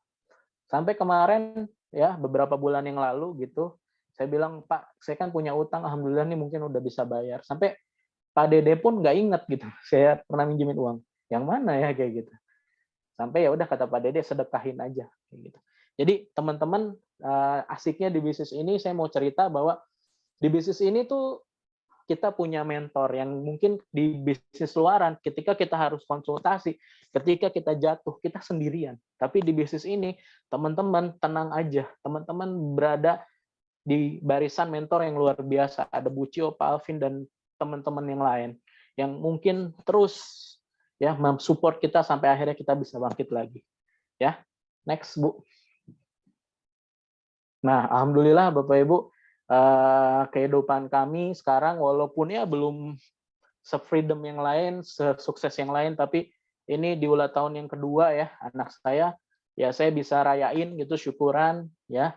Sampai kemarin ya beberapa bulan yang lalu gitu, saya bilang, Pak, saya kan punya utang, alhamdulillah nih mungkin udah bisa bayar. Sampai Pak Dede pun nggak inget gitu, saya pernah minjemin uang. Yang mana ya kayak gitu. Sampai ya udah kata Pak Dede, sedekahin aja kayak gitu. Jadi teman-teman, asiknya di bisnis ini saya mau cerita bahwa di bisnis ini tuh kita punya mentor yang mungkin di bisnis luaran ketika kita harus konsultasi, ketika kita jatuh, kita sendirian. Tapi di bisnis ini, teman-teman tenang aja. Teman-teman berada di barisan mentor yang luar biasa. Ada Bu Cio, Pak Alvin, dan teman-teman yang lain. Yang mungkin terus ya mensupport kita sampai akhirnya kita bisa bangkit lagi. Ya, next Bu. Nah, alhamdulillah Bapak Ibu, kehidupan kami sekarang walaupun ya belum se-freedom yang lain, sesukses yang lain, tapi ini di ulang tahun yang kedua ya anak saya, ya saya bisa rayain gitu, syukuran ya,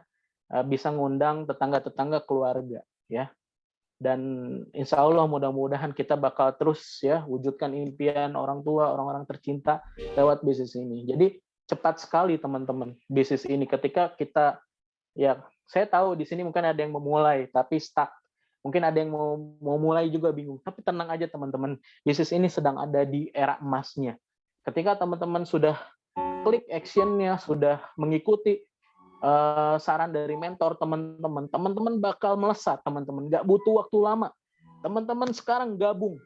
bisa ngundang tetangga-tetangga, keluarga ya. Dan insya Allah mudah-mudahan kita bakal terus ya wujudkan impian orang tua, orang-orang tercinta lewat bisnis ini. Jadi cepat sekali teman-teman bisnis ini ketika kita, ya saya tahu di sini mungkin ada yang memulai tapi stuck. Mungkin ada yang mau mulai juga bingung. Tapi tenang aja teman-teman, bisnis ini sedang ada di era emasnya. Ketika teman-teman sudah klik action-nya, sudah mengikuti saran dari mentor teman-teman bakal melesat teman-teman. Nggak butuh waktu lama. Teman-teman sekarang gabung,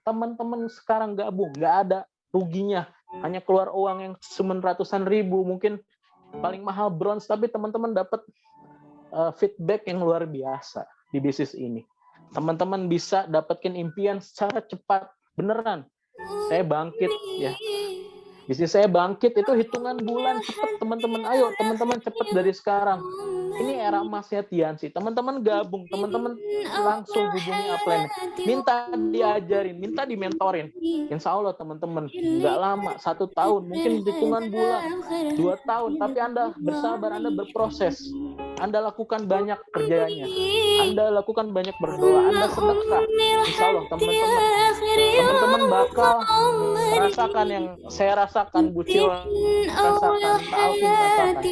nggak ada ruginya. Hanya keluar uang yang cuma ratusan ribu, mungkin paling mahal bronze, tapi teman-teman dapat feedback yang luar biasa di bisnis ini. Teman-teman bisa dapatkan impian secara cepat, beneran. Saya bangkit ya. Bisnis saya bangkit itu hitungan bulan, cepet teman-teman. Ayo teman-teman cepet dari sekarang. Ini era emasnya Tiansi. Teman-teman gabung, teman-teman langsung hubungi upline. Minta diajarin, minta dimentorin. Insya Allah teman-teman, nggak lama, 1 tahun, mungkin hitungan bulan, 2 tahun. Tapi Anda bersabar, Anda berproses. Anda lakukan banyak kerjanya. Anda lakukan banyak berdoa. Anda sedekah. Insya Allah teman-teman bakal merasakan yang saya rasakan, Bu Cio rasakan, Pak Alvin rasakan,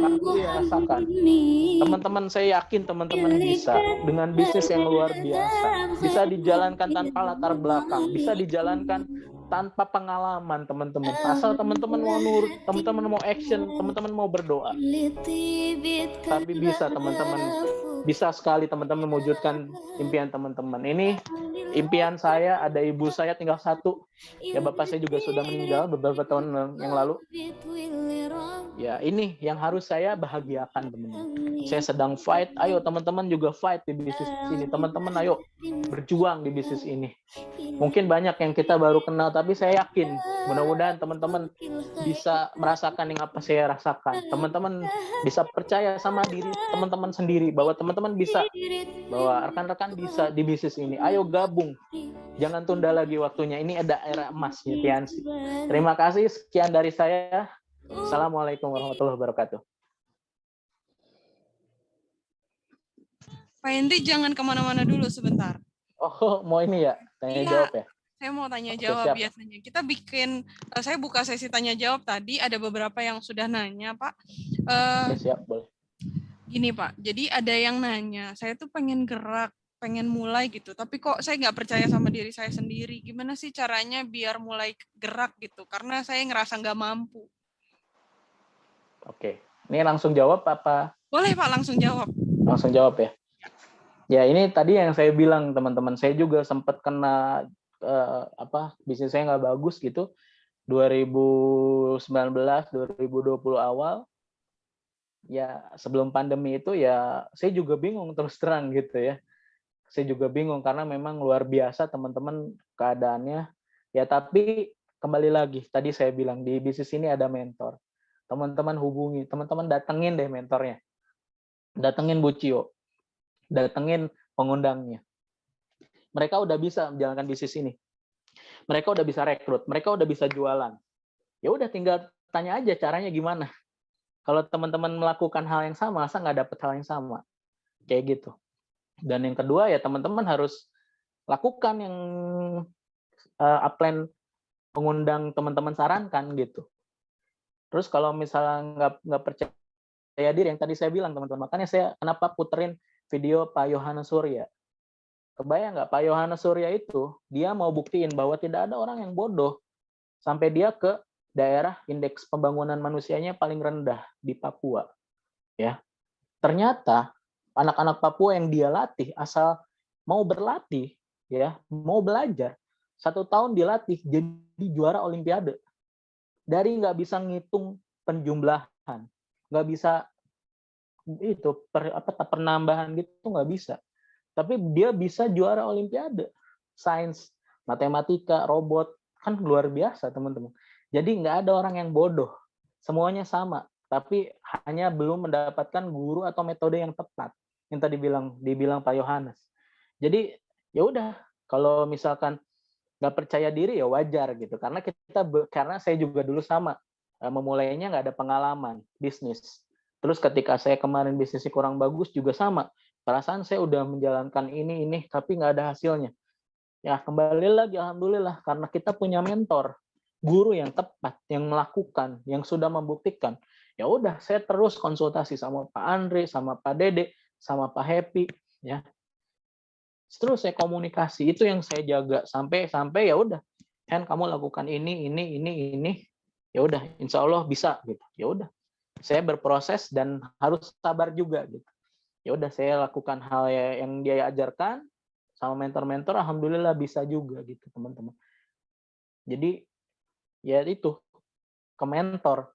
Pak Kuli rasakan. Teman-teman, saya yakin teman-teman bisa dengan bisnis yang luar biasa. Bisa dijalankan tanpa latar belakang, bisa dijalankan tanpa pengalaman teman-teman. Asal teman-teman mau nurut, teman-teman mau action, teman-teman mau berdoa. Tapi bisa teman-teman, bisa sekali teman-teman mewujudkan impian teman-teman. Ini impian saya, ada ibu saya tinggal 1. Ya bapak saya juga sudah meninggal beberapa tahun yang lalu. Ya ini yang harus saya bahagiakan teman-teman. Saya sedang fight, ayo teman-teman juga fight di bisnis ini. Teman-teman ayo berjuang di bisnis ini. Mungkin banyak yang kita baru kenal, tapi saya yakin mudah-mudahan teman-teman bisa merasakan yang apa saya rasakan. Teman-teman bisa percaya sama diri teman-teman sendiri bahwa teman-teman bisa, bahwa rekan-rekan bisa di bisnis ini. Ayo gabung. Jangan tunda lagi waktunya. Ini ada era emasnya Tiansi. Terima kasih, sekian dari saya. Assalamualaikum warahmatullahi wabarakatuh. Pak Hendri jangan kemana-mana dulu sebentar. Oh, mau ini ya? Tanya jawab ya? Saya mau tanya Oke, jawab siap. biasanya. Kita bikin, saya buka sesi tanya jawab tadi, ada beberapa yang sudah nanya, Pak. Oke, siap, boleh. Gini Pak, jadi ada yang nanya, saya tuh pengen gerak, pengen mulai gitu, tapi kok saya nggak percaya sama diri saya sendiri. Gimana sih caranya biar mulai gerak gitu? Karena saya ngerasa nggak mampu. Oke, ini langsung jawab apa? Boleh Pak, langsung jawab. Langsung jawab ya. Ya ini tadi yang saya bilang teman-teman, saya juga sempat kena bisnis saya nggak bagus gitu. 2019, 2020 awal. Ya sebelum pandemi itu ya saya juga bingung terus terang gitu ya. Saya juga bingung karena memang luar biasa teman-teman keadaannya. Ya tapi kembali lagi tadi saya bilang di bisnis ini ada mentor. Teman-teman hubungi, teman-teman datengin deh mentornya. Datengin Bu Cio. datengin pengundangnya. Mereka udah bisa menjalankan bisnis ini. Mereka udah bisa rekrut, mereka udah bisa jualan. Ya udah tinggal tanya aja caranya gimana. Kalau teman-teman melakukan hal yang sama, masa nggak dapet hal yang sama? Kayak gitu. Dan yang kedua ya teman-teman harus lakukan yang upline pengundang teman-teman sarankan gitu. Terus kalau misalnya nggak percaya diri, yang tadi saya bilang teman-teman, makanya saya kenapa puterin video Pak Yohanes Surya. Kebayang nggak Pak Yohanes Surya itu, dia mau buktiin bahwa tidak ada orang yang bodoh sampai dia ke daerah indeks pembangunan manusianya paling rendah di Papua. Ya, ternyata anak-anak Papua yang dia latih asal mau berlatih, ya, mau belajar, 1 tahun dilatih jadi juara Olimpiade. Dari nggak bisa ngitung penjumlahan, nggak bisa itu penambahan gitu nggak bisa. Tapi dia bisa juara Olimpiade, sains, matematika, robot, kan luar biasa teman-teman. Jadi nggak ada orang yang bodoh, semuanya sama, tapi hanya belum mendapatkan guru atau metode yang tepat. Yang tadi dibilang Pak Yohanes. Jadi ya udah, kalau misalkan nggak percaya diri ya wajar gitu, karena saya juga dulu sama, memulainya nggak ada pengalaman bisnis. Terus ketika saya kemarin bisnisnya kurang bagus juga sama. Perasaan saya udah menjalankan ini, tapi nggak ada hasilnya. Ya kembali lagi, alhamdulillah, karena kita punya mentor, guru yang tepat, yang melakukan, yang sudah membuktikan. Ya udah, saya terus konsultasi sama Pak Andre, sama Pak Dede, sama Pak Happy, ya. Terus saya komunikasi, itu yang saya jaga sampai ya udah, Hen, kamu lakukan ini, ya udah, insya Allah bisa gitu. Ya udah, saya berproses dan harus sabar juga gitu. Ya udah, saya lakukan hal yang dia ajarkan sama mentor-mentor, alhamdulillah bisa juga gitu teman-teman. Jadi ya itu, ke mentor,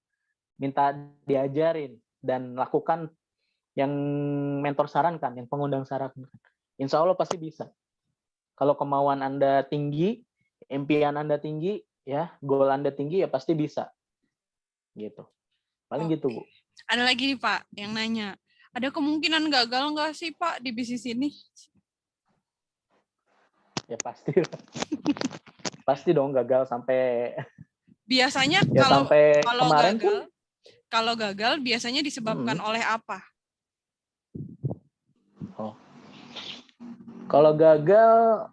minta diajarin dan lakukan yang mentor sarankan, yang pengundang sarankan. Insya Allah pasti bisa. Kalau kemauan Anda tinggi, impian Anda tinggi, ya goal Anda tinggi, ya pasti bisa. Gitu. Paling gitu, Bu. Ada lagi nih Pak yang nanya, ada kemungkinan gagal nggak sih Pak di bisnis ini? Ya pasti. Pasti dong gagal sampai. Biasanya ya sampai kemarin kalau gagal biasanya disebabkan oleh apa? Oh. Kalau gagal,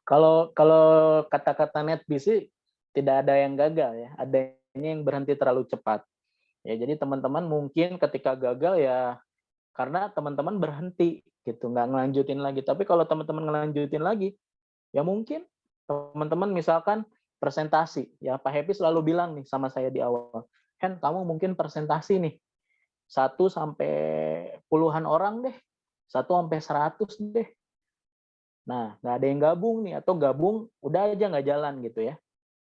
kalau kata-kata NetBC tidak ada yang gagal ya, adanya yang berhenti terlalu cepat. Ya, jadi teman-teman mungkin ketika gagal ya karena teman-teman berhenti gitu, nggak ngelanjutin lagi. Tapi kalau teman-teman ngelanjutin lagi, ya mungkin teman-teman misalkan presentasi, ya Pak Happy selalu bilang nih sama saya di awal, Hen, kamu mungkin presentasi nih, 1 sampai puluhan orang deh, 1 sampai 100 deh. Nah, nggak ada yang gabung nih, atau gabung udah aja nggak jalan gitu ya.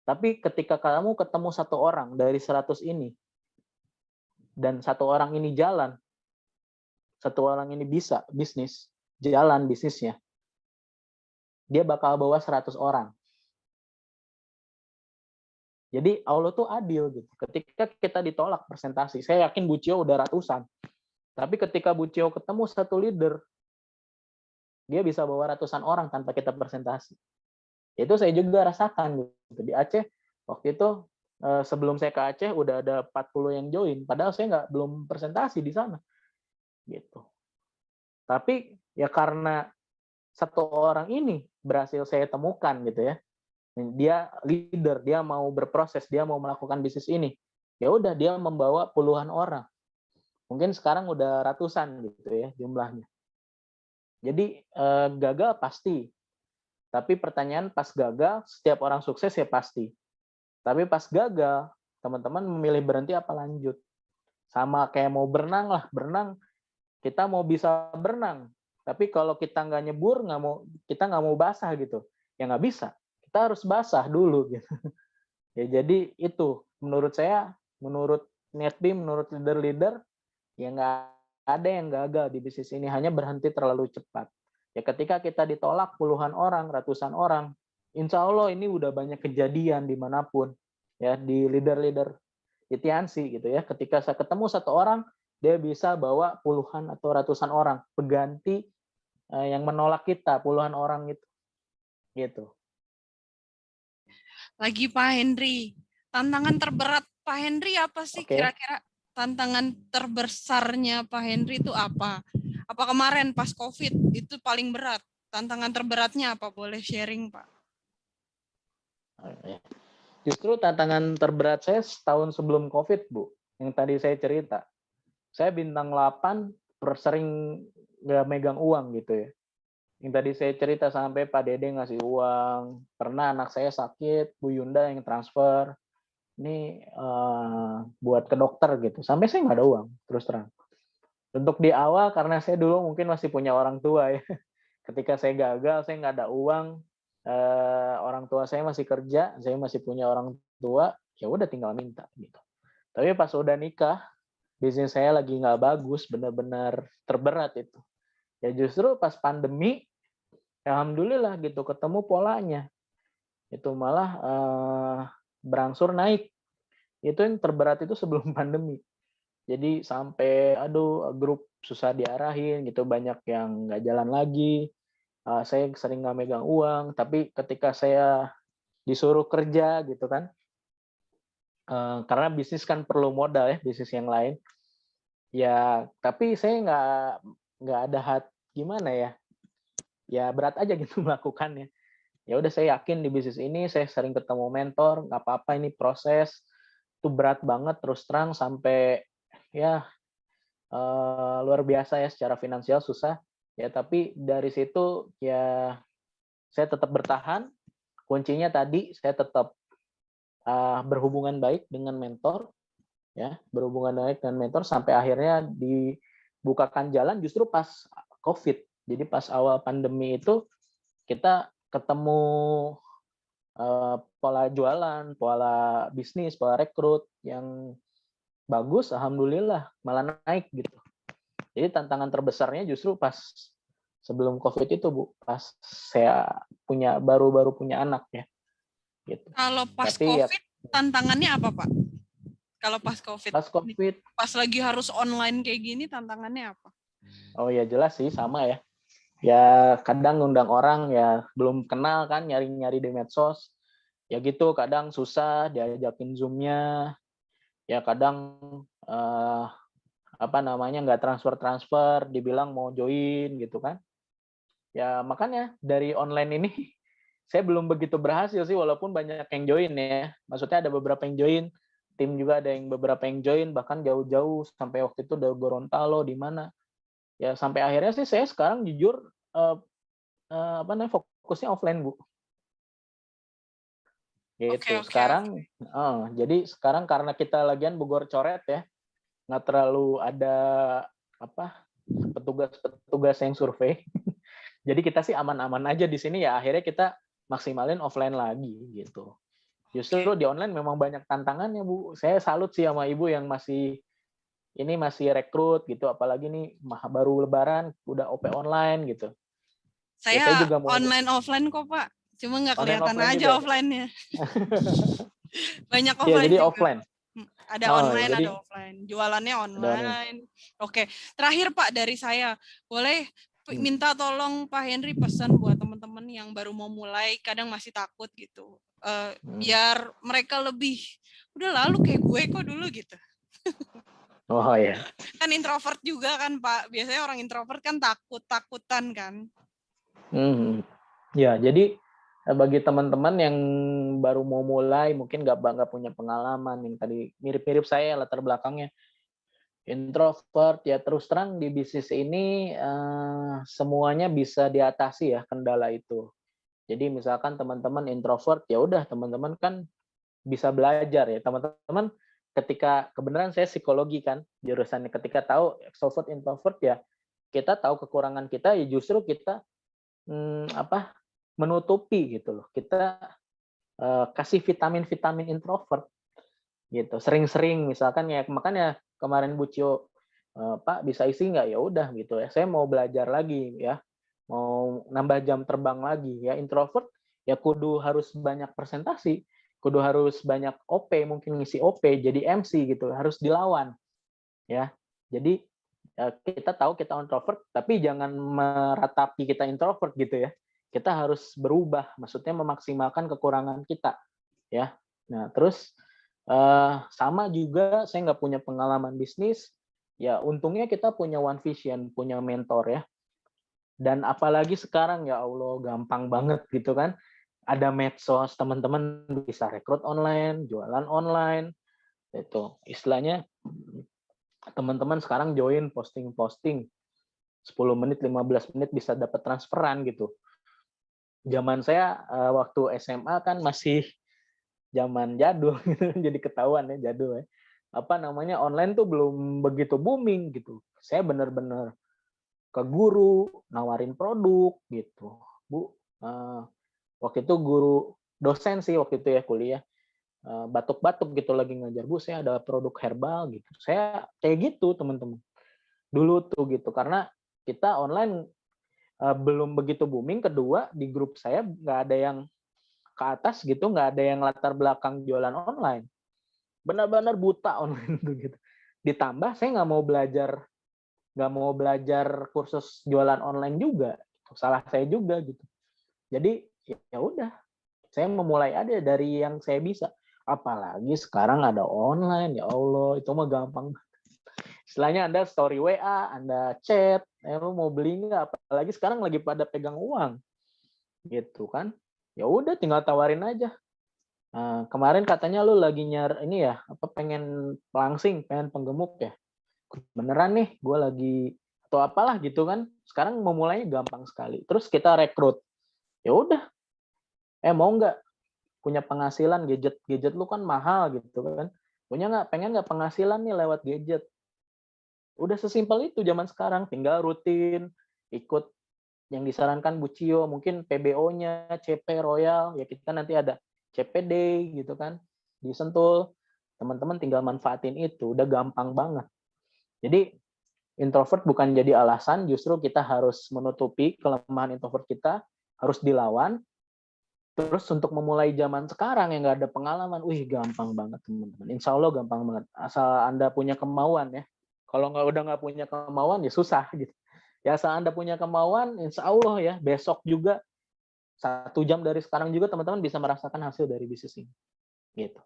Tapi ketika kamu ketemu 1 orang dari 100 ini, dan 1 orang ini jalan, 1 orang ini bisa bisnis, jalan bisnisnya, dia bakal bawa 100 orang. Jadi Allah tuh adil gitu. Ketika kita ditolak presentasi, saya yakin Bu Cio udah ratusan. Tapi ketika Bu Cio ketemu 1 leader, dia bisa bawa ratusan orang tanpa kita presentasi. Itu saya juga rasakan gitu. Di Aceh waktu itu sebelum saya ke Aceh udah ada 40 yang join, padahal saya belum presentasi di sana. Gitu. Tapi ya karena 1 orang ini berhasil saya temukan gitu ya. Dia leader, dia mau berproses, dia mau melakukan bisnis ini. Ya udah, dia membawa puluhan orang. Mungkin sekarang udah ratusan gitu ya jumlahnya. Jadi gagal pasti. Tapi pertanyaan pas gagal, setiap orang sukses ya pasti. Tapi pas gagal, teman-teman memilih berhenti apa lanjut. Sama kayak mau berenang lah, berenang kita mau bisa berenang. Tapi kalau kita nggak nyebur, kita nggak mau basah gitu, ya nggak bisa. Kita harus basah dulu gitu. Ya jadi itu menurut saya, menurut NetBee, menurut leader-leader, ya nggak ada yang gagal di bisnis ini, hanya berhenti terlalu cepat. Ya ketika kita ditolak puluhan orang, ratusan orang, insya Allah ini udah banyak kejadian dimanapun, ya di leader-leader di Tiansi gitu ya. Ketika saya ketemu 1 orang, dia bisa bawa puluhan atau ratusan orang pengganti yang menolak kita, puluhan orang itu gitu. Lagi Pak Henry, tantangan terberat Pak Henry apa sih Oke. kira-kira? Tantangan terbesarnya Pak Henry itu apa? Apa kemarin pas COVID itu paling berat? Tantangan terberatnya apa? Boleh sharing Pak? Justru tantangan terberat saya setahun sebelum COVID, Bu. Yang tadi saya cerita. Saya bintang 8 sering nggak megang uang gitu ya. Yang tadi saya cerita sampai Pak Dede ngasih uang. Pernah anak saya sakit, Bu Yunda yang transfer. Ini buat ke dokter gitu. Sampai saya nggak ada uang, terus terang. Untuk di awal, karena saya dulu mungkin masih punya orang tua ya. Ketika saya gagal, saya nggak ada uang. Orang tua saya masih kerja, saya masih punya orang tua, ya udah tinggal minta gitu. Tapi pas udah nikah, bisnis saya lagi nggak bagus, benar-benar terberat itu. Ya justru pas pandemi, alhamdulillah gitu ketemu polanya. Itu malah berangsur naik. Itu yang terberat itu sebelum pandemi. Jadi sampai grup susah diarahin gitu, banyak yang nggak jalan lagi. Saya sering nggak megang uang, tapi ketika saya disuruh kerja gitu kan, karena bisnis kan perlu modal ya, bisnis yang lain. Ya, tapi saya nggak ada gimana ya, ya berat aja gitu melakukannya. Ya udah saya yakin di bisnis ini, saya sering ketemu mentor, nggak apa-apa ini proses, itu berat banget terus terang sampai ya luar biasa ya secara finansial susah. Ya tapi dari situ ya saya tetap bertahan. Kuncinya tadi saya tetap berhubungan baik dengan mentor, ya berhubungan baik dengan mentor sampai akhirnya dibukakan jalan justru pas COVID. Jadi pas awal pandemi itu kita ketemu pola jualan, pola bisnis, pola rekrut yang bagus, alhamdulillah malah naik gitu. Jadi tantangan terbesarnya justru pas sebelum COVID itu, Bu, pas saya baru punya anak ya. Gitu. Kalau pas Tapi COVID, tantangannya apa Pak? Kalau pas COVID? Pas COVID, pas lagi harus online kayak gini, tantangannya apa? Oh ya jelas sih sama ya. Ya kadang ngundang orang ya belum kenal kan, nyari-nyari di medsos. Ya gitu kadang susah diajakin Zoom-nya. Ya kadang nggak transfer, dibilang mau join gitu kan. Ya makanya dari online ini saya belum begitu berhasil sih walaupun banyak yang join ya. Maksudnya ada beberapa yang join, tim juga ada yang beberapa yang join bahkan jauh-jauh sampai waktu itu udah Gorontalo di mana. Ya sampai akhirnya sih saya sekarang jujur fokusnya offline, Bu. Gitu. Oke. Sekarang jadi sekarang karena kita lagian Bogor coret ya, nggak terlalu ada petugas yang survei. Jadi kita sih aman-aman aja di sini ya. Akhirnya kita maksimalin offline lagi gitu. Justru di online memang banyak tantangannya, Bu. Saya salut sih sama Ibu yang masih rekrut gitu, apalagi nih baru Lebaran udah OP online gitu. Saya juga mau online offline kok Pak, cuma nggak kelihatan aja juga. Offline-nya. Banyak offline. Jadi juga. Offline. Ada online, ada offline. Jualannya online. Oke, terakhir Pak dari saya, boleh minta tolong Pak Henry pesan buat teman-teman yang baru mau mulai, kadang masih takut gitu, biar mereka lebih, udah lalu kayak gue kok dulu gitu. Oh ya. Kan introvert juga kan Pak, biasanya orang introvert kan takutan kan. Ya, jadi bagi teman-teman yang baru mau mulai, mungkin nggak punya pengalaman, yang tadi mirip-mirip saya latar belakangnya introvert, ya terus terang di bisnis ini semuanya bisa diatasi ya kendala itu. Jadi misalkan teman-teman introvert, ya udah teman-teman kan bisa belajar ya teman-teman. Ketika kebenaran saya psikologi kan jurusannya, ketika tahu extrovert introvert ya kita tahu kekurangan kita, ya justru kita menutupi gitu loh. Kita kasih vitamin introvert gitu. Sering-sering misalkan ya, makanya kemarin Bu Cio, Pak bisa isi nggak? Ya udah gitu ya. Saya mau belajar lagi ya. Mau nambah jam terbang lagi ya. Introvert ya kudu harus banyak presentasi, kudu harus banyak OP, mungkin ngisi OP, jadi MC gitu, harus dilawan ya. Jadi kita tahu kita introvert, tapi jangan meratapi kita introvert gitu ya. Kita harus berubah, maksudnya memaksimalkan kekurangan kita, ya. Nah, terus sama juga saya nggak punya pengalaman bisnis, ya untungnya kita punya One Vision, punya mentor ya. Dan apalagi sekarang ya Allah gampang banget gitu kan. Ada medsos, teman-teman bisa rekrut online, jualan online, itu istilahnya teman-teman sekarang join posting-posting 10 menit, 15 menit bisa dapat transferan gitu. Zaman saya waktu SMA kan masih zaman jadul gitu, jadi ketahuan ya jadul ya. Apa namanya online tuh belum begitu booming gitu. Saya benar-benar ke guru nawarin produk gitu. Bu, waktu itu guru dosen sih waktu itu ya kuliah. Batuk-batuk gitu lagi ngajar, Bu, saya ada produk herbal gitu. Saya kayak gitu, teman-teman. Dulu tuh gitu karena kita online belum begitu booming. Kedua, di grup saya nggak ada yang ke atas gitu, nggak ada yang latar belakang jualan online. Benar-benar buta online tuh gitu. Ditambah saya nggak mau belajar kursus jualan online juga. Salah saya juga gitu. Jadi ya udah, saya memulai aja dari yang saya bisa. Apalagi sekarang ada online, ya Allah, itu mah gampang. Istilahnya Anda story WA, Anda chat, lu mau beli nggak? Apalagi sekarang lagi pada pegang uang, gitu kan? Ya udah, tinggal tawarin aja. Kemarin katanya lu lagi ini ya, apa pengen pelangsing, pengen penggemuk ya? Beneran nih, gue lagi atau apalah gitu kan? Sekarang memulainya gampang sekali. Terus kita rekrut, ya udah, mau nggak punya penghasilan gadget lu kan mahal gitu kan? Pengen nggak penghasilan nih lewat gadget? Udah sesimpel itu zaman sekarang, tinggal rutin, ikut yang disarankan Bu Cio, mungkin PBO-nya, CP Royal, ya kita nanti ada CPD gitu kan, di Sentul. Teman-teman tinggal manfaatin itu, udah gampang banget. Jadi introvert bukan jadi alasan, justru kita harus menutupi kelemahan introvert kita, harus dilawan. Terus untuk memulai zaman sekarang yang nggak ada pengalaman, gampang banget teman-teman. Insya Allah gampang banget, asal Anda punya kemauan ya. Kalau udah nggak punya kemauan ya susah gitu. Ya asal Anda punya kemauan, insya Allah ya besok juga 1 jam dari sekarang juga teman-teman bisa merasakan hasil dari bisnis ini. Gitu.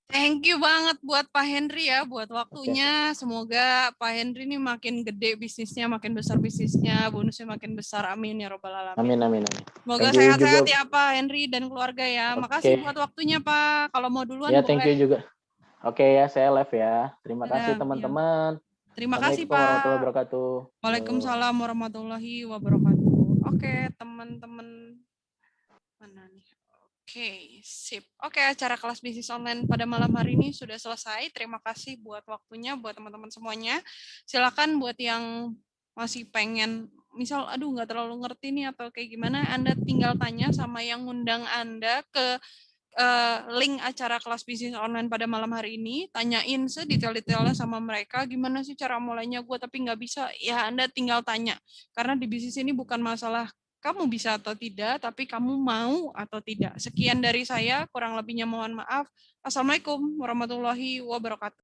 Thank you banget buat Pak Henry ya, buat waktunya. Oke. Semoga Pak Henry ini makin gede bisnisnya, makin besar bisnisnya, bonusnya makin besar. Amin ya robbal alamin. Amin, amin, amin. Semoga Thank you sehat-sehat juga. ya Pak Henry dan keluarga ya. Oke. Makasih buat waktunya Pak. Kalau mau duluan Ya, boleh. thank you juga. Oke ya, saya live ya. Terima kasih Ya. teman-teman. Terima kasih Assalamualaikum Pak. warahmatullahi wabarakatuh. Waalaikumsalam warahmatullahi wabarakatuh. Oke, teman-teman. Mana nih? Oke, sip. Oke, acara kelas bisnis online pada malam hari ini sudah selesai. Terima kasih buat waktunya, buat teman-teman semuanya. Silakan buat yang masih pengen, misal, aduh nggak terlalu ngerti nih atau kayak gimana, Anda tinggal tanya sama yang ngundang Anda ke link acara kelas bisnis online pada malam hari ini, tanyain sedetail-detailnya sama mereka, gimana sih cara mulainya gue tapi nggak bisa, ya Anda tinggal tanya. Karena di bisnis ini bukan masalah kamu bisa atau tidak, tapi kamu mau atau tidak. Sekian dari saya, kurang lebihnya mohon maaf. Assalamualaikum warahmatullahi wabarakatuh.